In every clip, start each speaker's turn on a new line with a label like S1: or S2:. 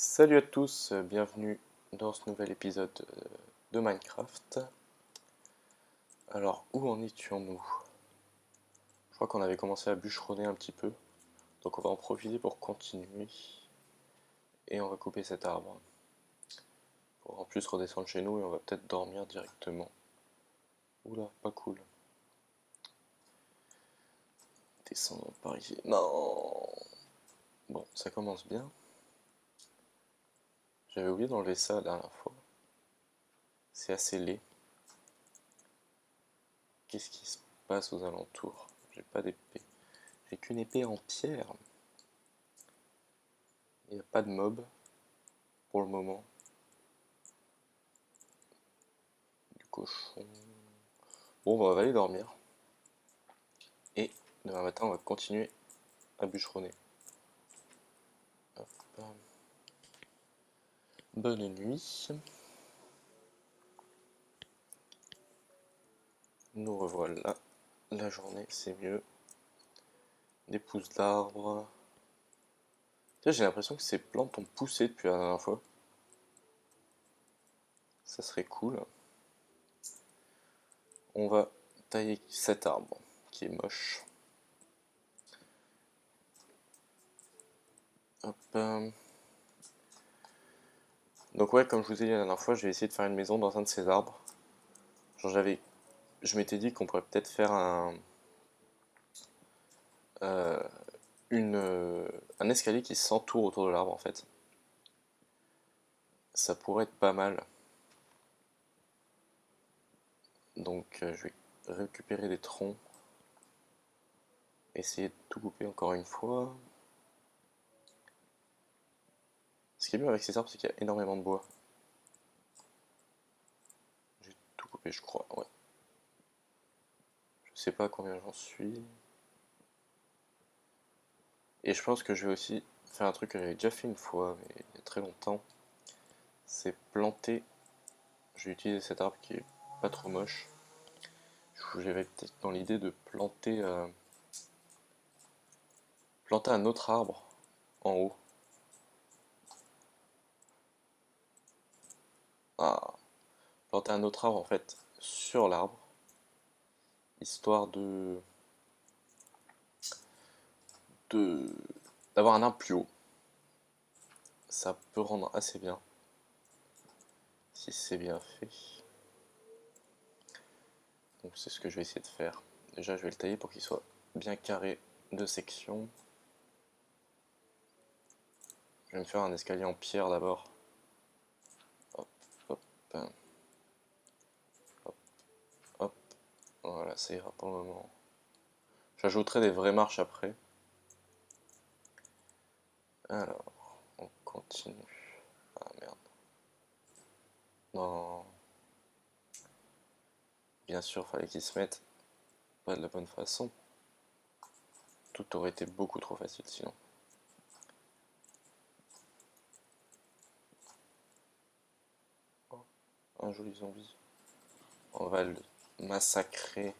S1: Salut à tous, bienvenue dans ce nouvel épisode de Minecraft. Alors, où en étions-nous? Je crois qu'on avait commencé à bûcheronner un petit peu, donc on va en profiter pour continuer. Et on va couper cet arbre, pour en plus redescendre chez nous et on va peut-être dormir directement. Oula, pas cool. Descendons par ici. Non. Bon, ça commence bien. J'avais oublié d'enlever ça la dernière fois. C'est assez laid. Qu'est-ce qui se passe aux alentours? J'ai pas d'épée. J'ai qu'une épée en pierre. Il n'y a pas de mob pour le moment. Du cochon. Bon, bah, on va aller dormir. Et demain matin, on va continuer à bûcheronner. Hop. Bonne nuit. Nous revoilà. La journée, c'est mieux. Des pousses d'arbres. J'ai l'impression que ces plantes ont poussé depuis la dernière fois. Ça serait cool. On va tailler cet arbre qui est moche. Hop. Donc ouais, comme je vous ai dit la dernière fois, je vais essayer de faire une maison dans un de ces arbres. Genre je m'étais dit qu'on pourrait peut-être faire euh, un escalier qui s'entoure autour de l'arbre en fait. Ça pourrait être pas mal. Donc je vais récupérer des troncs. Essayer de tout couper encore une fois. Ce qui est bien avec ces arbres, c'est qu'il y a énormément de bois. J'ai tout coupé, je crois, ouais. Je sais pas combien j'en suis. Et je pense que je vais aussi faire un truc que j'avais déjà fait une fois, mais il y a très longtemps. C'est planter. Je vais utiliser cet arbre qui est pas trop moche. J'avais peut-être dans l'idée de planter un autre arbre en haut. Ah, planter un autre arbre en fait sur l'arbre, histoire de d'avoir un arbre plus haut. Ça peut rendre assez bien si c'est bien fait. Donc c'est ce que je vais essayer de faire. Déjà je vais le tailler pour qu'il soit bien carré de section. Je vais me faire un escalier en pierre d'abord. Hop, hop, hop, hop. Voilà, ça ira pour le moment. J'ajouterai des vraies marches après. Alors, on continue. Ah merde. Non. Bien sûr, fallait qu'ils se mettent pas de la bonne façon. Tout aurait été beaucoup trop facile sinon. Oh, un joli zombie. On va le massacrer.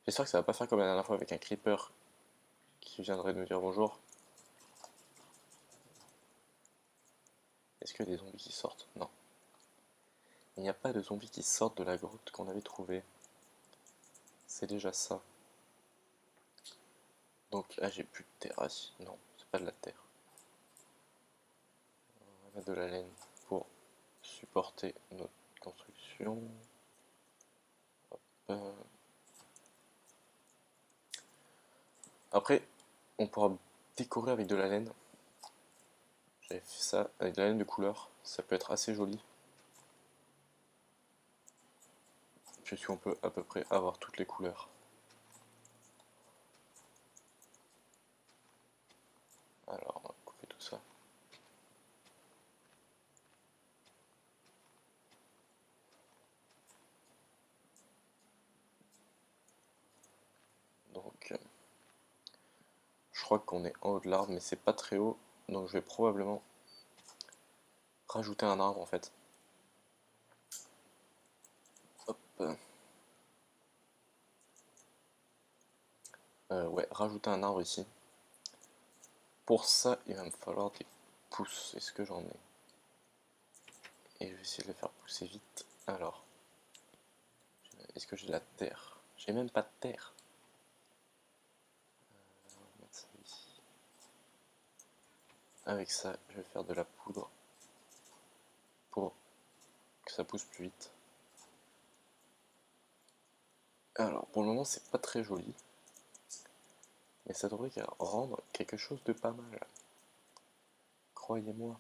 S1: J'espère que ça va pas faire comme la dernière fois avec un creeper qui viendrait nous dire bonjour. Est-ce qu'il y a des zombies qui sortent? Non. Il n'y a pas de zombies qui sortent de la grotte qu'on avait trouvée. C'est déjà ça. Donc là j'ai plus de terre. Ah si, non, c'est pas de la terre. On va mettre de la laine pour supporter notre construction. Euh, Après, on pourra décorer avec de la laine. J'avais fait ça avec de la laine de couleur. Ça peut être assez joli. Puisqu'on peut à peu près avoir toutes les couleurs. Alors, on va couper tout ça. Donc, je crois qu'on est en haut de l'arbre, mais c'est pas très haut. Donc, je vais probablement rajouter un arbre en fait. Hop. Ouais, rajouter un arbre ici. Pour ça, il va me falloir des pousse. Est-ce que j'en ai? Et je vais essayer de le faire pousser vite. Alors, est-ce que j'ai de la terre? J'ai même pas de terre. On va mettre ça ici. Avec ça, je vais faire de la poudre pour que ça pousse plus vite. Alors, pour le moment, c'est pas très joli. Mais ça devrait rendre quelque chose de pas mal. Croyez-moi.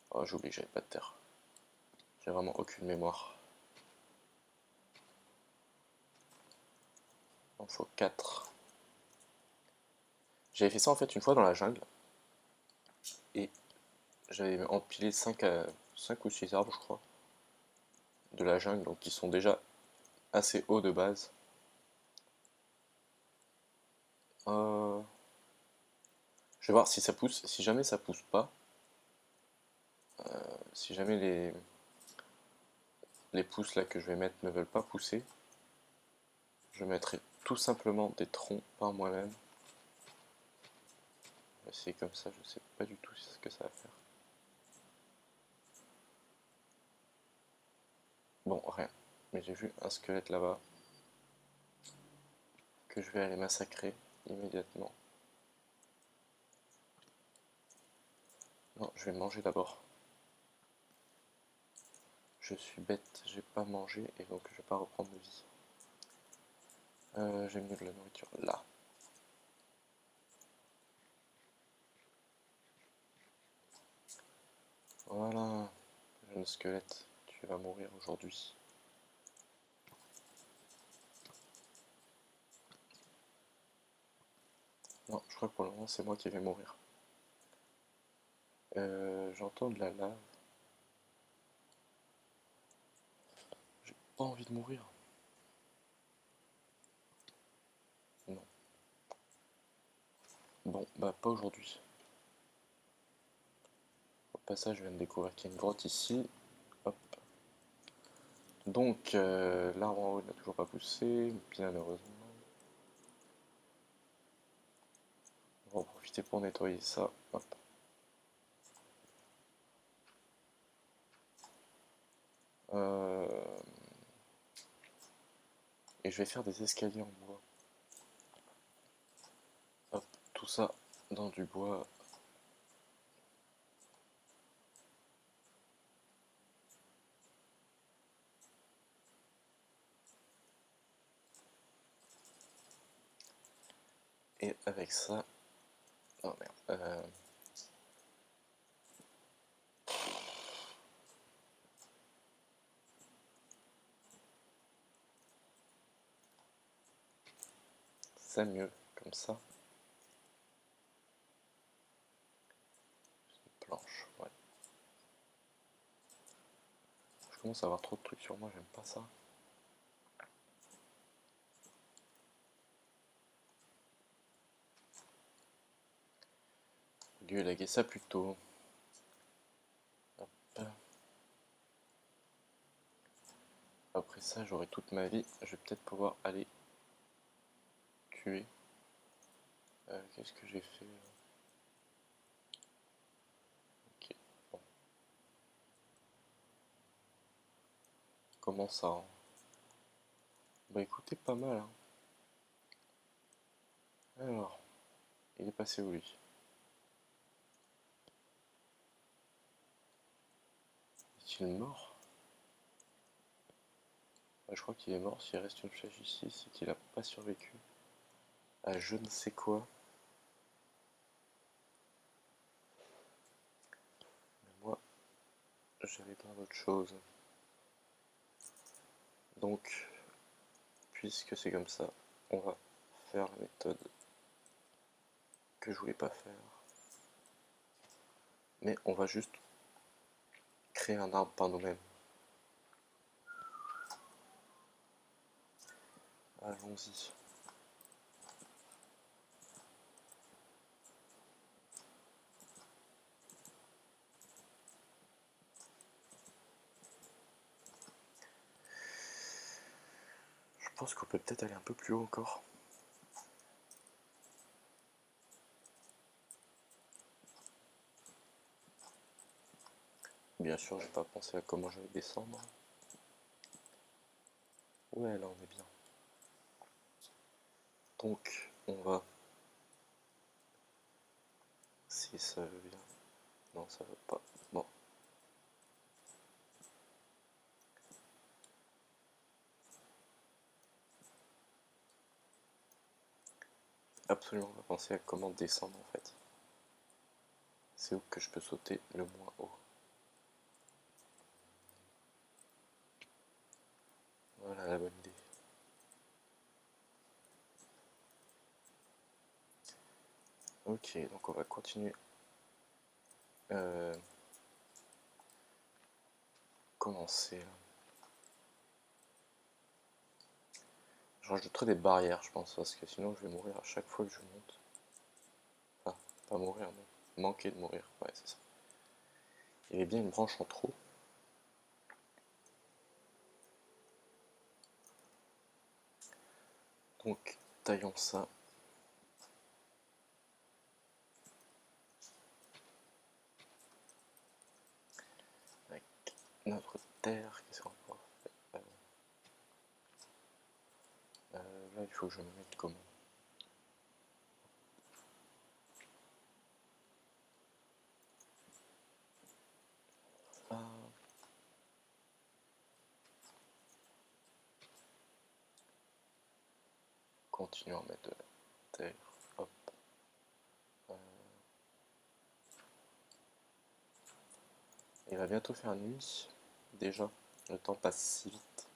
S1: Oh, j'ai oublié que j'avais pas de terre. J'ai vraiment aucune mémoire. Il en faut 4. J'avais fait ça en fait une fois dans la jungle. Et j'avais empilé 5 ou 6 arbres, je crois, de la jungle, donc qui sont déjà assez hauts de base. Je vais voir si ça pousse. Si jamais ça pousse pas, si jamais les pousses là que je vais mettre ne veulent pas pousser, je mettrai tout simplement des troncs par moi-même. Je vais essayer comme ça, je sais pas du tout ce que ça va faire. Bon, rien. Mais j'ai vu un squelette là-bas que je vais aller massacrer immédiatement. Non, je vais manger d'abord. Je suis bête, j'ai pas mangé et donc je vais pas reprendre de vie. J'ai mis de la nourriture là. Voilà, jeune squelette, tu vas mourir aujourd'hui. Non, je crois que pour le moment c'est moi qui vais mourir. J'entends de la lave. J'ai pas envie de mourir. Non. Bon, bah pas aujourd'hui. Au passage, je viens de découvrir qu'il y a une grotte ici. Hop. Donc, l'arbre en haut n'a toujours pas poussé, bien heureusement. On va en profiter pour nettoyer ça. Hop. Et je vais faire des escaliers en bois. Hop, tout ça dans du bois. Et avec ça... Oh merde. C'est mieux, comme ça. Une planche, ouais. Je commence à avoir trop de trucs sur moi, j'aime pas ça. J'ai dû élaguer ça plus tôt. Hop. Après ça, j'aurai toute ma vie. Je vais peut-être pouvoir aller tuer. Qu'est-ce que j'ai fait? Ok, bon. Comment ça hein? Bah écoutez, pas mal. Hein. Alors, il est passé où lui? Est-il mort? Je crois qu'il est mort. S'il reste une flèche ici, c'est qu'il a pas survécu à je ne sais quoi. Mais moi, j'avais plein d'autres choses. Donc, puisque c'est comme ça, on va faire la méthode que je voulais pas faire. Mais on va juste créer un arbre par nous-mêmes. Allons-y. Je pense qu'on peut peut-être aller un peu plus haut encore. Bien sûr, j'ai pas pensé à comment je vais descendre. Ouais, là on est bien. Donc, on va... Si ça veut bien... Non, ça veut pas. Bon. Absolument pas penser à comment descendre en fait. C'est où que je peux sauter le moins haut. Voilà la bonne idée. Ok, donc on va continuer. Commencer là. Je rajouterai des barrières, je pense, parce que sinon je vais mourir à chaque fois que je monte. Enfin, pas mourir, mais manquer de mourir. Ouais, c'est ça. Il y avait bien une branche en trop. Donc, taillons ça. Avec notre terre. Qu'est-ce qu'on va faire là, il faut que je me mette comment? Ah. Continuons à mettre de la terre. Hop. Il va bientôt faire nuit. Déjà, le temps passe si vite.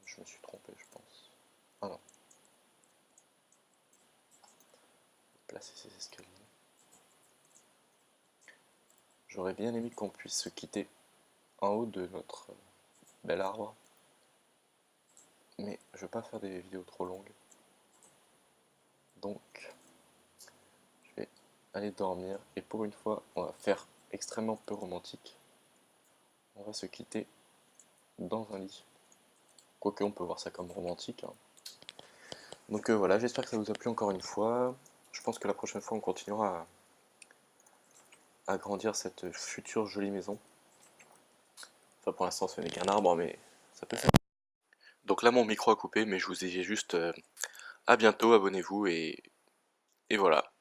S1: Je me suis trompé, je pense. Ah non. Placer ces escaliers. J'aurais bien aimé qu'on puisse se quitter en haut de notre bel arbre. Mais je veux pas faire des vidéos trop longues. Donc, je vais aller dormir. Et pour une fois, on va faire extrêmement peu romantique. On va se quitter dans un lit. Quoique on peut voir ça comme romantique. Hein. Donc voilà, j'espère que ça vous a plu encore une fois. Je pense que la prochaine fois, on continuera à agrandir cette future jolie maison. Enfin, pour l'instant, ce n'est qu'un arbre, mais ça peut faire. Donc là, mon micro a coupé, mais je vous ai juste à bientôt, abonnez-vous et voilà.